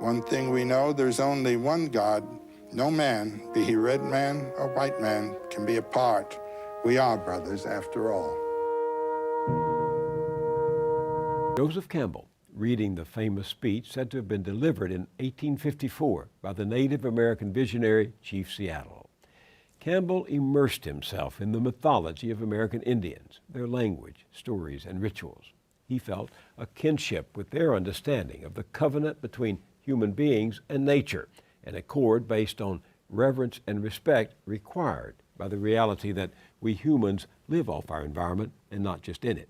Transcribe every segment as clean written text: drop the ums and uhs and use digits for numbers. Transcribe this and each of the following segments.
One thing we know, there's only one God. No man, be he red man or white man, can be apart. We are brothers after all. Joseph Campbell, reading the famous speech said to have been delivered in 1854 by the Native American visionary Chief Seattle. Campbell immersed himself in the mythology of American Indians, their language, stories, and rituals. He felt a kinship with their understanding of the covenant between human beings and nature, an accord based on reverence and respect required by the reality that we humans live off our environment and not just in it.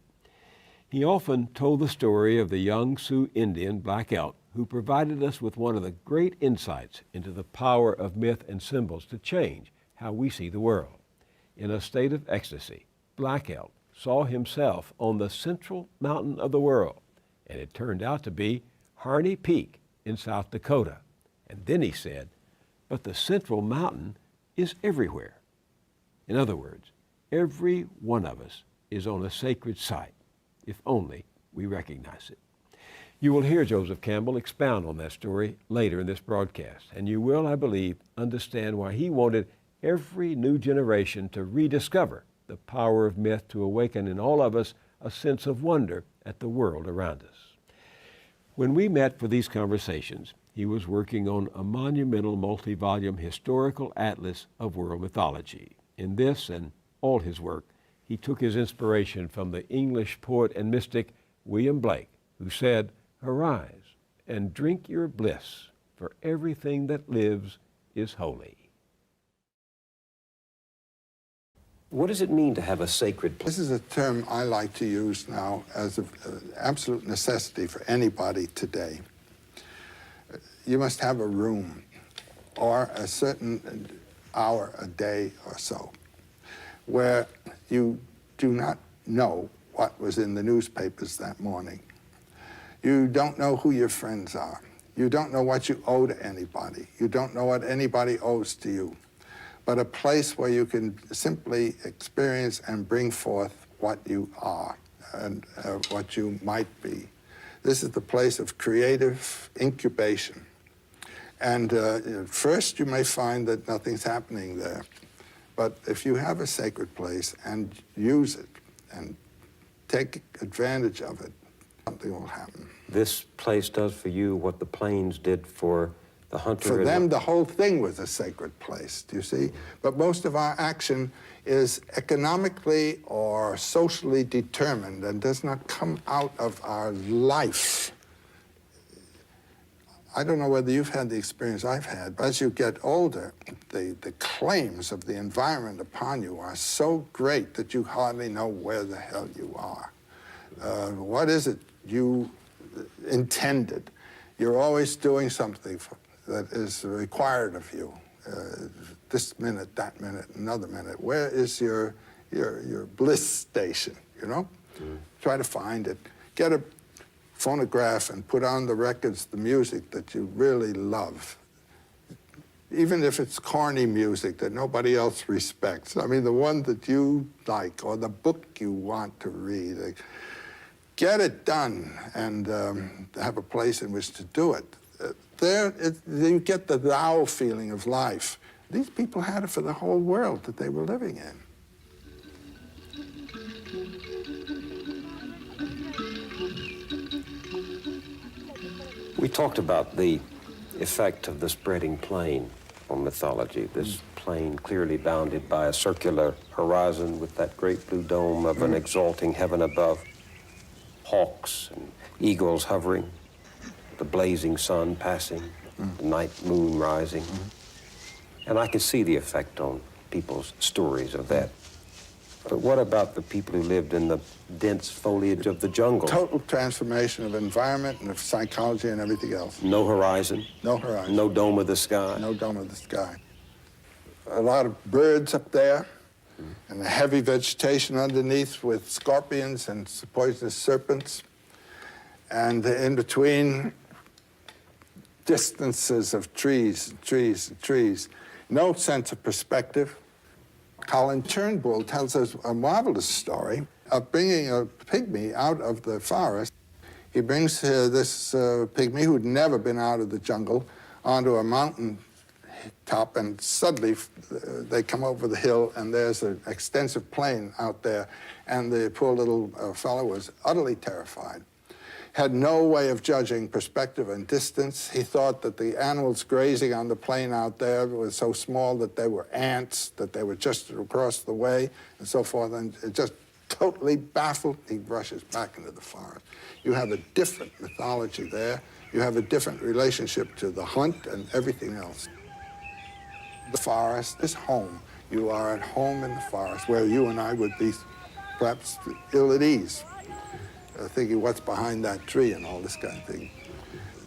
He often told the story of the young Sioux Indian Black Elk, who provided us with one of the great insights into the power of myth and symbols to change how we see the world. In a state of ecstasy, Black Elk saw himself on the central mountain of the world, and it turned out to be Harney Peak in South Dakota. And then he said, but the central mountain is everywhere. In other words, every one of us is on a sacred site, if only we recognize it. You will hear Joseph Campbell expound on that story later in this broadcast, and you will, I believe, understand why he wanted every new generation to rediscover the power of myth to awaken in all of us a sense of wonder at the world around us. When we met for these conversations, he was working on a monumental multi-volume historical atlas of world mythology. In this and all his work, he took his inspiration from the English poet and mystic William Blake, who said, "Arise and drink your bliss, for everything that lives is holy." What does it mean to have a sacred place? This is a term I like to use now as an absolute necessity for anybody today. You must have a room or a certain hour a day or so where you do not know what was in the newspapers that morning. You don't know who your friends are. You don't know what you owe to anybody. You don't know what anybody owes to you. But a place where you can simply experience and bring forth what you are and what you might be. This is the place of creative incubation. And first you may find that nothing's happening there. But if you have a sacred place and use it and take advantage of it, something will happen. This place does for you what the plains did for the hunter. For them, the whole thing was a sacred place, do you see? But most of our action is economically or socially determined and does not come out of our life. I don't know whether you've had the experience I've had, but as you get older, the claims of the environment upon you are so great that you hardly know where the hell you are. What is it you intended? You're always doing something that is required of you. This minute, that minute, another minute. Where is your bliss station, you know? Try to find it. Get a phonograph and put on the records, the music that you really love. Even if it's corny music that nobody else respects. I mean, the one that you like or the book you want to read. Get it done and have a place in which to do it. You get the thou feeling of life. These people had it for the whole world that they were living in. We talked about the effect of the spreading plain on mythology. This plain clearly bounded by a circular horizon with that great blue dome of an exalting heaven above, hawks and eagles hovering, the blazing sun passing, the night moon rising. And I can see the effect on people's stories of that. But what about the people who lived in the dense foliage of the jungle? Total transformation of environment and of psychology and everything else. No horizon? No horizon. No dome of the sky? No dome of the sky. A lot of birds up there and a heavy vegetation underneath with scorpions and poisonous serpents. And in between, distances of trees and trees and trees. No sense of perspective. Colin Turnbull tells us a marvelous story of bringing a pygmy out of the forest. He brings this pygmy who'd never been out of the jungle onto a mountain top, and suddenly they come over the hill, and there's an extensive plain out there, and the poor little fellow was utterly terrified. Had no way of judging perspective and distance. He thought that the animals grazing on the plain out there were so small that they were ants, that they were just across the way, and so forth, and just totally baffled, he rushes back into the forest. You have a different mythology there. You have a different relationship to the hunt and everything else. The forest is home. You are at home in the forest, where you and I would be perhaps ill at ease, thinking what's behind that tree and all this kind of thing.